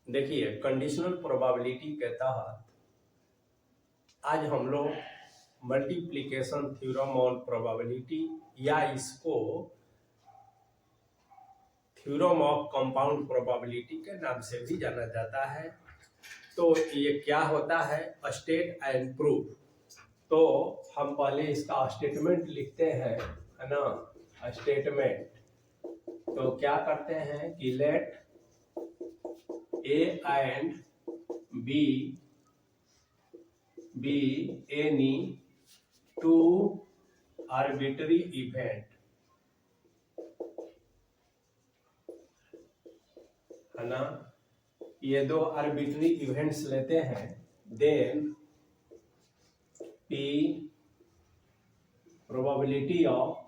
देखिए, conditional probability के तहत आज हम लोग मल्टीप्लिकेशन थ्योरम ऑन प्रोबेबिलिटी या इसको थ्योरम ऑफ कंपाउंड प्रोबेबिलिटी के नाम से भी जाना जाता है। तो ये क्या होता है? State and proof. तो हम पहले इसका स्टेटमेंट लिखते हैं, है ना। स्टेटमेंट तो क्या करते हैं कि let A and B be any two arbitrary event, है ना। ये दो आर्बिट्री इवेंट्स लेते हैं, then P probability of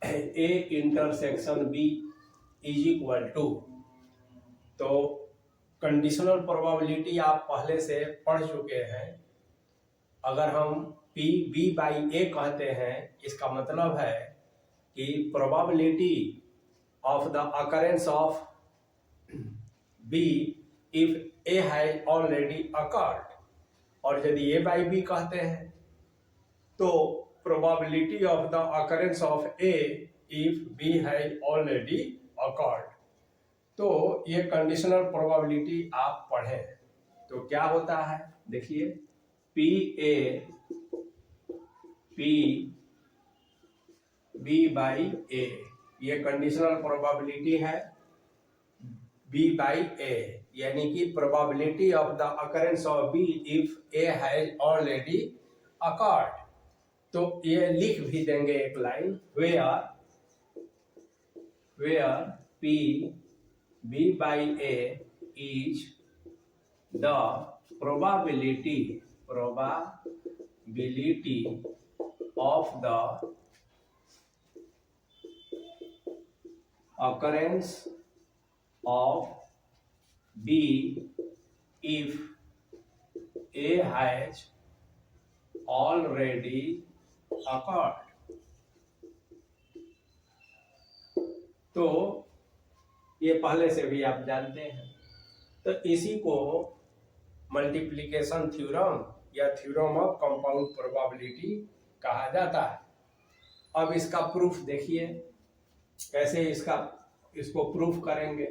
A intersection B is equal to. तो कंडीशनल प्रोबेबिलिटी आप पहले से पढ़ चुके हैं। अगर हम पी बी बाई ए कहते हैं, इसका मतलब है कि probability of the occurrence of B if A has already occurred. और यदि ए बाई बी कहते हैं तो probability of the occurrence of A if B has already occurred. तो ये कंडीशनल प्रोबेबिलिटी आप पढ़े तो क्या होता है, देखिए P A P B by A, ये कंडीशनल प्रोबेबिलिटी है बी बाई ए, यानी कि probability of the occurrence of B if A has already occurred. तो ये लिख भी देंगे एक line, where P B by A is the probability of the occurrence of B if A has already occurred। तो ये पहले से भी आप जानते हैं। तो इसी को मल्टीप्लिकेशन थ्योरम या थ्योरम ऑफ कंपाउंड प्रोबेबिलिटी कहा जाता है। अब इसका प्रूफ देखिए कैसे इसको प्रूफ करेंगे।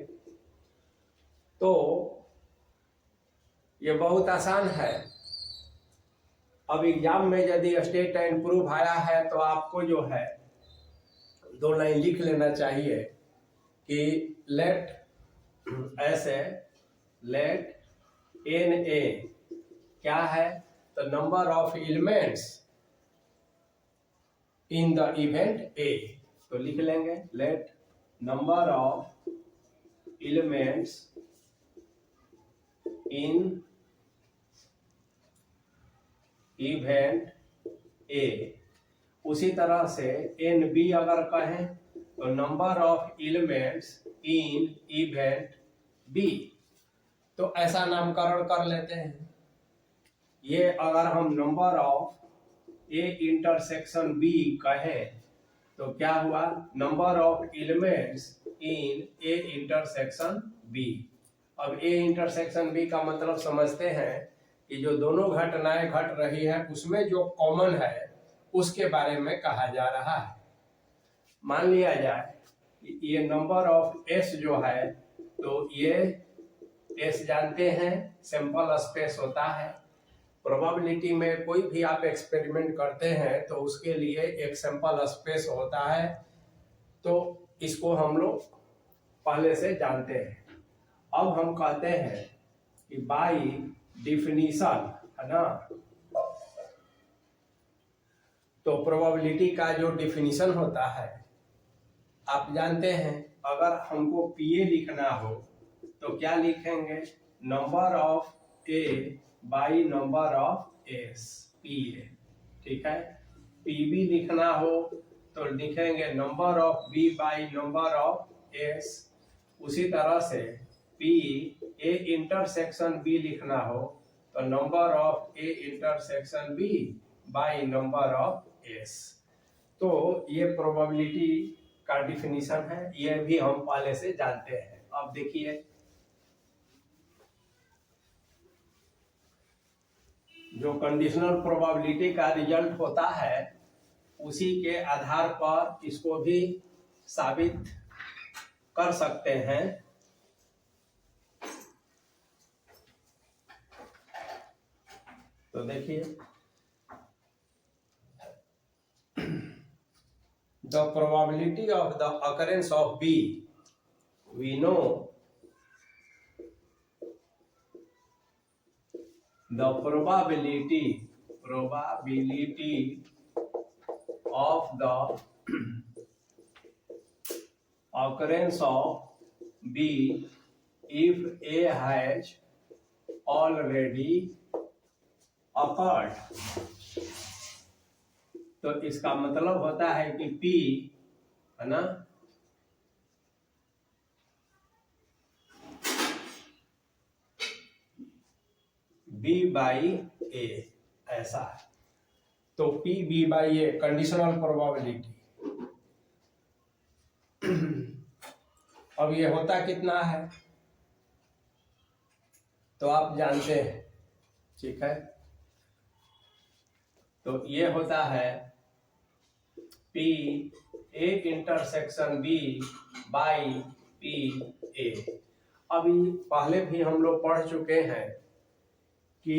तो ये बहुत आसान है। अब एग्जाम में यदि स्टेट एंड प्रूफ आया है तो आपको जो है दो लाइन लिख लेना चाहिए कि लेट एन ए क्या है, तो number of elements in the event A. तो लिख लेंगे let number of elements in event A. उसी तरह से एन बी अगर कहें तो number of elements in event B. तो ऐसा नामकरण कर लेते हैं। ये अगर हम number of A intersection B कहें तो क्या हुआ, number of elements in A intersection B. अब ए इंटरसेक्शन बी का मतलब समझते हैं कि जो दोनों घटनाएं घट रही है उसमें जो कॉमन है उसके बारे में कहा जा रहा है। मान लिया जाए कि ये नंबर ऑफ एस जो है, तो ये एस जानते हैं सैंपल स्पेस होता है। प्रोबेबिलिटी में कोई भी आप एक्सपेरिमेंट करते हैं तो उसके लिए एक सैंपल स्पेस होता है। तो इसको हम लोग पहले से जानते हैं। अब हम कहते हैं कि बाय डिफिनीशन, है ना। तो प्रोबेबिलिटी का जो डिफिनीशन होता है आप जानते हैं। अगर हमको पीए लिखना हो तो क्या लिखेंगे, number of A by number of S, PA. ठीक है। पीबी लिखना हो तो लिखेंगे number of B by number of S. उसी तरह से पी ए इंटरसेक्शन बी लिखना हो तो number of A intersection B by number of S. तो ये प्रोबेबिलिटी का डिफिनीशन है, ये भी हम पहले से जानते हैं। अब देखिए जो कंडीशनल प्रोबेबिलिटी का रिजल्ट होता है उसी के आधार पर इसको भी साबित कर सकते हैं। तो देखिए, the probability of the occurrence of B, we know the probability of the occurrence of B if A has already occurred। तो इसका मतलब होता है कि P है ना, B बाई A ऐसा है। तो P B by A conditional probability. अब ये होता कितना है तो आप जानते हैं, ठीक है। तो ये होता है P A intersection B by P A। अभी पहले भी हम लोग पढ़ चुके हैं कि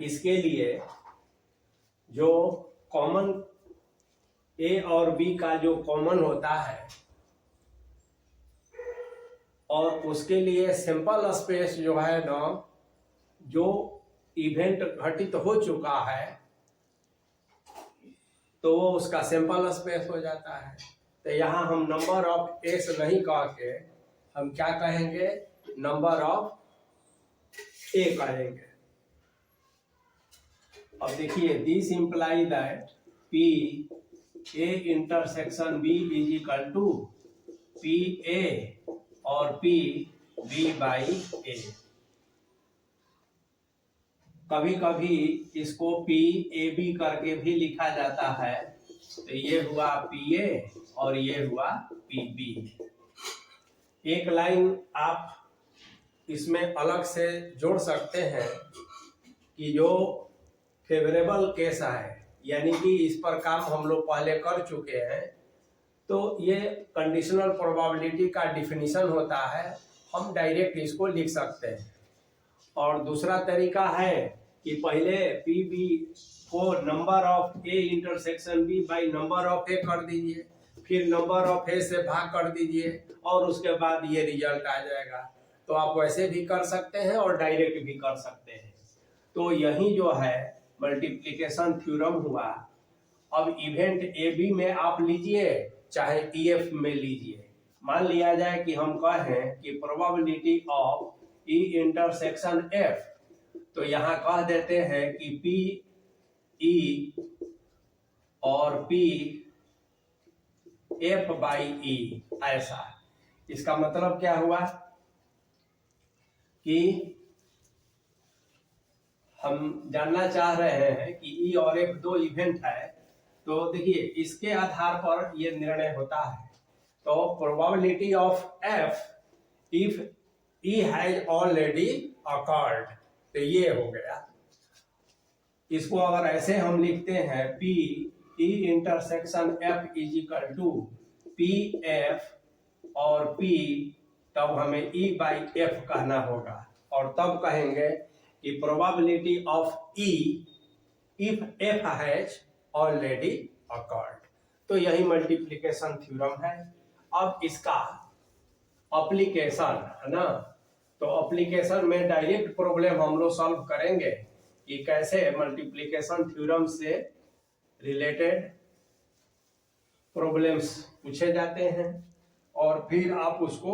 इसके लिए जो कॉमन A और B का जो कॉमन होता है और उसके लिए सिंपल स्पेस जो है ना, जो इवेंट घटित हो चुका है तो वो उसका सिंपल स्पेस हो जाता है। तो यहाँ हम नंबर ऑफ एस नहीं कह के हम क्या कहेंगे, नंबर ऑफ ए कहेंगे। अब देखिए, this imply that P A intersection B is equal to P A और पी बी बाई ए। कभी कभी इसको पी ए बी करके भी लिखा जाता है। तो ये हुआ पी ए और ये हुआ पी बी। एक लाइन आप इसमें अलग से जोड़ सकते हैं कि जो फेवरेबल केस है, यानी कि इस पर काम हम लोग पहले कर चुके हैं, तो ये कंडीशनल प्रोबेबिलिटी का डिफिनीशन होता है, हम डायरेक्ट इसको लिख सकते हैं। और दूसरा तरीका है कि पहले पी बी को number of A intersection B by number of A कर दीजिए, फिर नंबर ऑफ ए से भाग कर दीजिए और उसके बाद ये रिजल्ट आ जाएगा। तो आप वैसे भी कर सकते हैं और डायरेक्ट भी कर सकते हैं। तो यही जो है मल्टीप्लिकेशन थ्योरम हुआ। अब इवेंट ए बी में आप लीजिए चाहे ई एफ में लीजिए। मान लिया जाए कि हम कहें कि probability of E intersection F, तो यहाँ कह देते हैं कि पी ई और पी एफ बाई ई ऐसा। इसका मतलब क्या हुआ कि हम जानना चाह रहे हैं कि ई और एफ दो इवेंट है। तो देखिए, इसके आधार पर ये निर्णय होता है। तो probability of F if E has already occurred, तो ये हो गया। इसको अगर ऐसे हम लिखते हैं P E intersection F is equal to P F और पी, तब हमें ई बाई एफ कहना होगा और तब कहेंगे कि probability of E if F has already occurred. तो यही मल्टीप्लिकेशन थ्योरम है। अब इसका एप्लीकेशन है ना, तो एप्लीकेशन में डायरेक्ट प्रॉब्लम हम लोग सॉल्व करेंगे कि कैसे मल्टीप्लिकेशन थ्योरम से रिलेटेड प्रॉब्लम्स पूछे जाते हैं और फिर आप उसको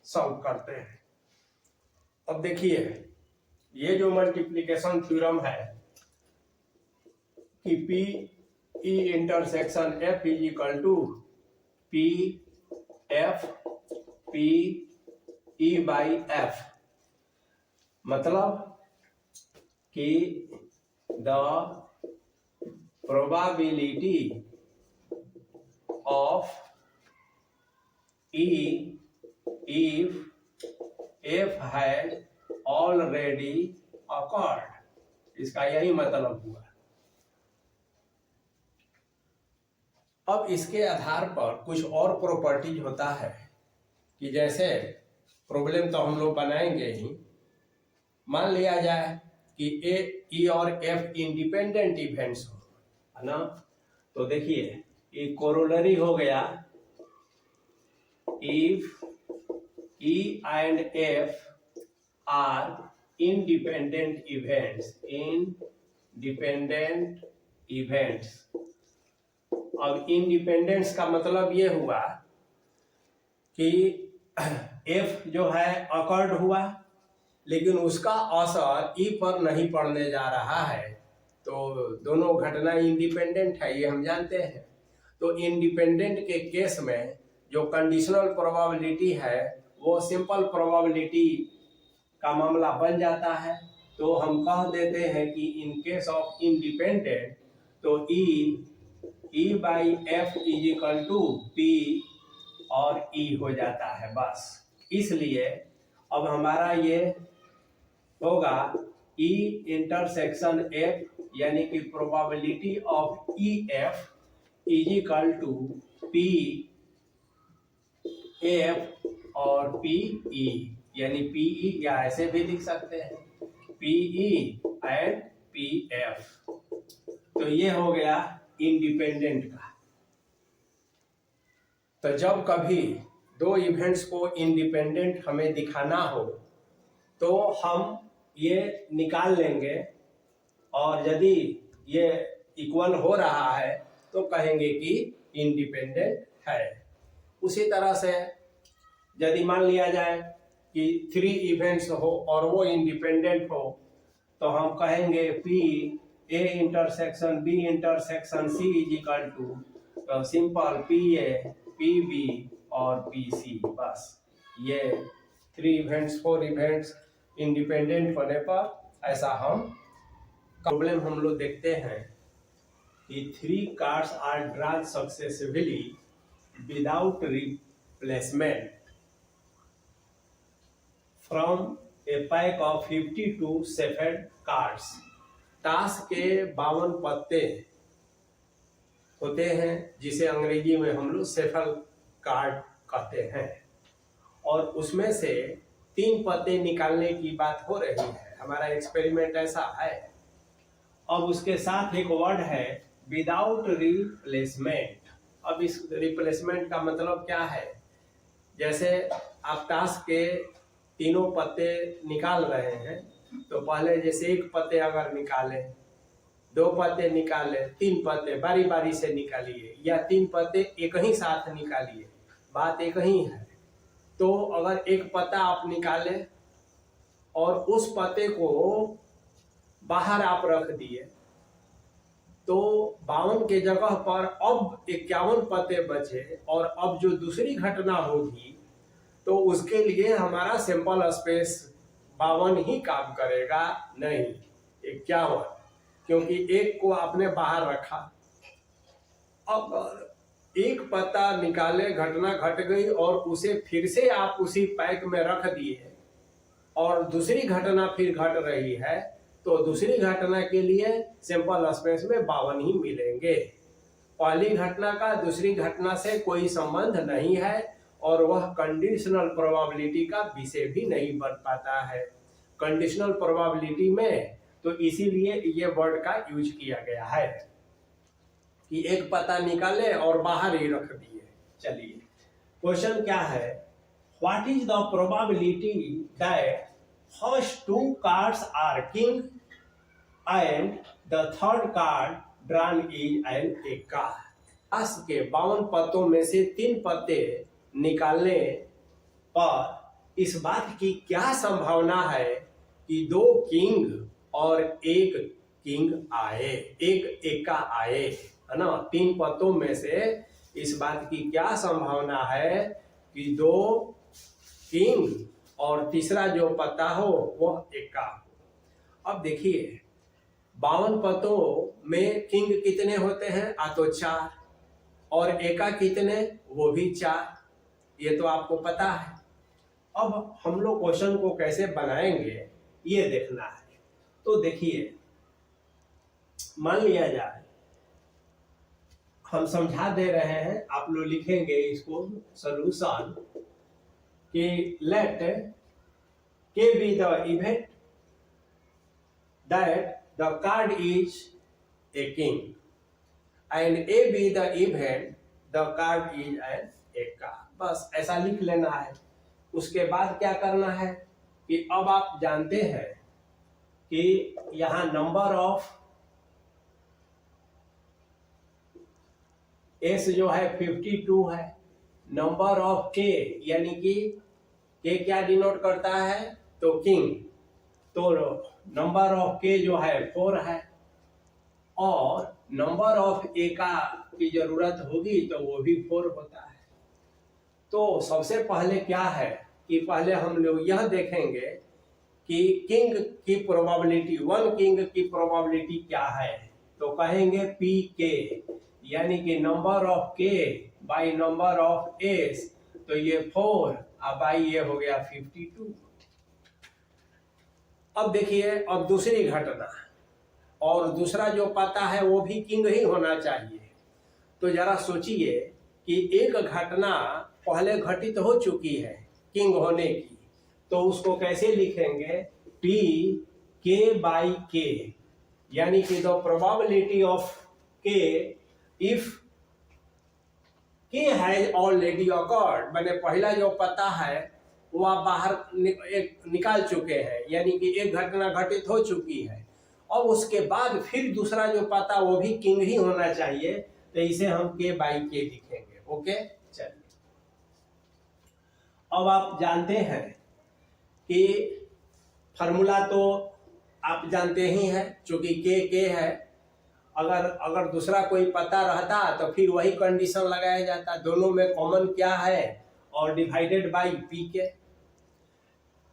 सॉल्व करते हैं। अब देखिए, ये जो मल्टीप्लिकेशन थ्योरम है कि P E intersection F is equal to P F P E by F, मतलब कि the probability of E if F has already occurred. इसका यही मतलब हुआ। अब इसके आधार पर कुछ और प्रॉपर्टीज होता है कि जैसे प्रॉब्लम तो हम लोग बनाएंगे ही। मान लिया जाए कि ए, ई और एफ इंडिपेंडेंट इवेंट्स हो, है ना। तो देखिए ये कोरोलरी हो गया, if E and F R independent events. अब इंडिपेंडेंस का मतलब ये हुआ कि एफ जो है अकर्ड हुआ, लेकिन उसका असर ई पर नहीं पड़ने जा रहा है, तो दोनों घटना इंडिपेंडेंट है, ये हम जानते हैं। तो इंडिपेंडेंट के केस में जो कंडीशनल प्रोबेबिलिटी है वो सिंपल प्रोबेबिलिटी का मामला बन जाता है। तो हम कह देते हैं कि इन केस ऑफ इंडिपेंडेंट तो E by F is equal to P और ई हो जाता है बस। इसलिए अब हमारा ये होगा ई इंटरसेक्शन एफ, यानी कि probability of E F is equal to P F और पी ई, यानी पी ई या ऐसे भी लिख सकते हैं P E and P F. तो ये हो गया इंडिपेंडेंट का। तो जब कभी दो इवेंट्स को इंडिपेंडेंट हमें दिखाना हो तो हम ये निकाल लेंगे, और यदि ये इक्वल हो रहा है तो कहेंगे कि इंडिपेंडेंट है। उसी तरह से यदि मान लिया जाए कि 3 इवेंट्स हो और वो इंडिपेंडेंट हो तो हम कहेंगे P A intersection B intersection C is equal to simple P A P B और पी सी। बस ये 3 इवेंट्स 4 इवेंट्स इंडिपेंडेंट होने पर ऐसा हम प्रॉब्लम हम लोग देखते हैं कि 3 cards are drawn successively without replacement from a pack of 52 shuffled cards. ताश के 52 पत्ते होते हैं जिसे अंग्रेजी में हम लोग सेफल कार्ड कहते हैं, और उसमें से 3 पत्ते निकालने की बात हो रही है। हमारा एक्सपेरिमेंट ऐसा है। अब उसके साथ एक वर्ड है विदाउट रिप्लेसमेंट। अब इस रिप्लेसमेंट का मतलब क्या है? जैसे आप ताश के 3 पत्ते निकाल रहे हैं तो पहले जैसे 1 पत्ते अगर निकाले, 2 पत्ते निकाले, 3 पत्ते बारी बारी से निकालिए, या 3 पत्ते एक ही साथ निकालिए, बात एक ही है। तो अगर 1 पत्ता आप निकाले और उस पत्ते को बाहर आप रख दिए तो 52 के जगह पर अब 51 पत्ते बचे, और अब जो दूसरी घटना होगी तो उसके लिए हमारा सैंपल स्पेस 52 ही काम करेगा, नहीं 51, क्योंकि 1 को आपने बाहर रखा। अब 1 पत्ता निकाले, घटना घट गई और उसे फिर से आप उसी पैक में रख दिए और दूसरी घटना फिर घट रही है, तो दूसरी घटना के लिए सैंपल स्पेस में 52 ही मिलेंगे। पहली घटना का दूसरी घटना से कोई संबंध नहीं है और वह कंडीशनल प्रोबेबिलिटी का विषय भी नहीं बन पाता है। कंडीशनल प्रोबेबिलिटी में तो इसीलिए ये वर्ड का यूज किया गया है कि 1 पत्ता निकाले और बाहर ही रख दिए। चलिए क्वेश्चन क्या है, what is the probability that first 2 cards are king and the third card drawn is an एक्का। ताश के 52 पत्तों में से 3 पत्ते निकालने पर इस बात की क्या संभावना है कि 2 किंग और 1 किंग आए, 1 एक्का आए, है ना। 3 पत्तों में से इस बात की क्या संभावना है कि 2 किंग और तीसरा जो पत्ता हो वो एक्का हो। अब देखिए 52 पत्तों में किंग कितने होते हैं? तो 4, और एक्का कितने? वो भी 4। ये तो आपको पता है। अब हम लोग क्वेश्चन को कैसे बनाएंगे ये देखना है। तो देखिए मान लिया जाए, हम समझा दे रहे हैं, आप लोग लिखेंगे इसको सॉल्यूशन कि let K be the event that the card is a king and A be the event the card is an A card. बस ऐसा लिख लेना है। उसके बाद क्या करना है कि अब आप जानते हैं कि यहां नंबर ऑफ एस जो है 52 है, नंबर ऑफ के यानी कि के क्या डिनोट करता है तो किंग, तो नंबर ऑफ के जो है 4 है और नंबर ऑफ ए का की जरूरत होगी तो वो भी 4 होता है। तो सबसे पहले क्या है कि पहले हम लोग यह देखेंगे कि किंग की प्रोबेबिलिटी, वन किंग की प्रोबेबिलिटी क्या है, तो कहेंगे पी के यानी कि नंबर ऑफ के बाई नंबर ऑफ एस, तो ये 4 और बाई ये हो गया 52। अब देखिए अब दूसरी घटना, और दूसरा जो पता है वो भी किंग ही होना चाहिए। तो जरा सोचिए कि एक घटना पहले घटित हो चुकी है किंग होने की, तो उसको कैसे लिखेंगे, P के बाई के यानी कि द प्रोबेबिलिटी ऑफ के इफ के हैज ऑलरेडी अकर्ड, मैंने पहला जो पता है वो आप बाहर निकाल चुके हैं, यानी कि एक घटना घटित हो चुकी है। और उसके बाद फिर दूसरा जो पता वो भी किंग ही होना चाहिए, तो इसे हम के बाई के लिखेंगे। ओके, चलिए अब आप जानते हैं कि फार्मूला तो आप जानते ही हैं, चूंकि के है, अगर दूसरा कोई पता रहता तो फिर वही कंडीशन लगाया जाता, दोनों में कॉमन क्या है और डिवाइडेड बाई पी के।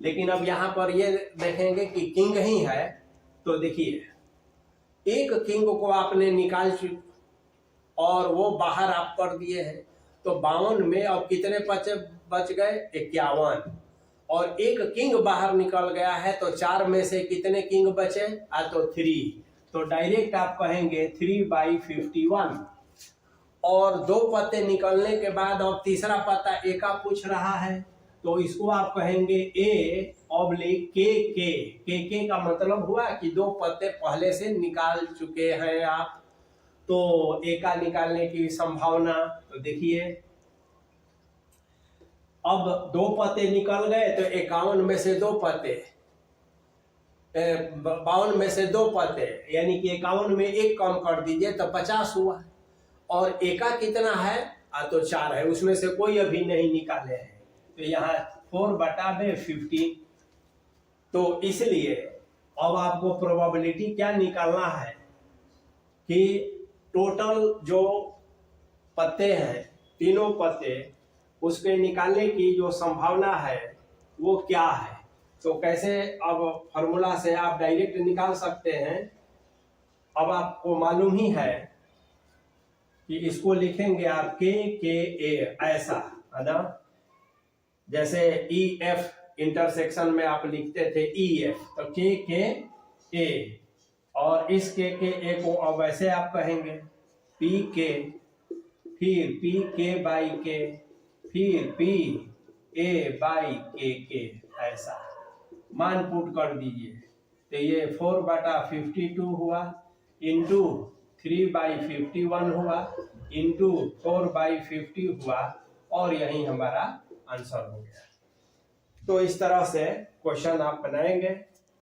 लेकिन अब यहाँ पर ये देखेंगे कि किंग ही है, तो देखिए एक किंग को आपने निकाल चुके और वो बाहर आप कर दिए हैं, तो 52 में अब कितने बच गए 51, और एक किंग बाहर निकल गया है, तो 4 में से कितने किंग बचे तो 3, तो डायरेक्ट आप कहेंगे 3/51। और 2 पत्ते निकलने के बाद अब तीसरा पत्ता ए का पूछ रहा है, तो इसको आप कहेंगे ए ऑब्लिक के का मतलब हुआ कि 2 पत्ते पहले से निकाल चुके हैं आप, तो ए का निकालने की संभावना, तो देखिए अब 2 पत्ते निकल गए, तो 51 में से 2 पत्ते, 52 में से 2 पत्ते, यानी कि 51 में 1 कम कर दीजिए तो 50 हुआ। और ए का कितना है तो 4 है, उसमें से कोई अभी नहीं निकाले हैं, तो यहाँ 4/15। तो इसलिए अब आपको प्रोबेबिलिटी क्या निकालना है कि टोटल जो पत्ते हैं, तीनों पत्ते, उसके निकालने की जो संभावना है वो क्या है। तो कैसे, अब फॉर्मूला से आप डायरेक्ट निकाल सकते हैं। अब आपको मालूम ही है कि इसको लिखेंगे आप के ए, ऐसा है ना, जैसे ई एफ इंटरसेक्शन में आप लिखते थे ई एफ, तो के ए, और इस के ए को अब ऐसे आप कहेंगे पी के, फिर पी के बाई के, फिर पी ए बाई के, ऐसा मान पुट कर दीजिए, तो ये 4/52 हुआ, इंटू 3/51 हुआ, इंटू 4/50 हुआ, और यही हमारा आंसर हो गया। तो इस तरह से क्वेश्चन आप बनाएंगे।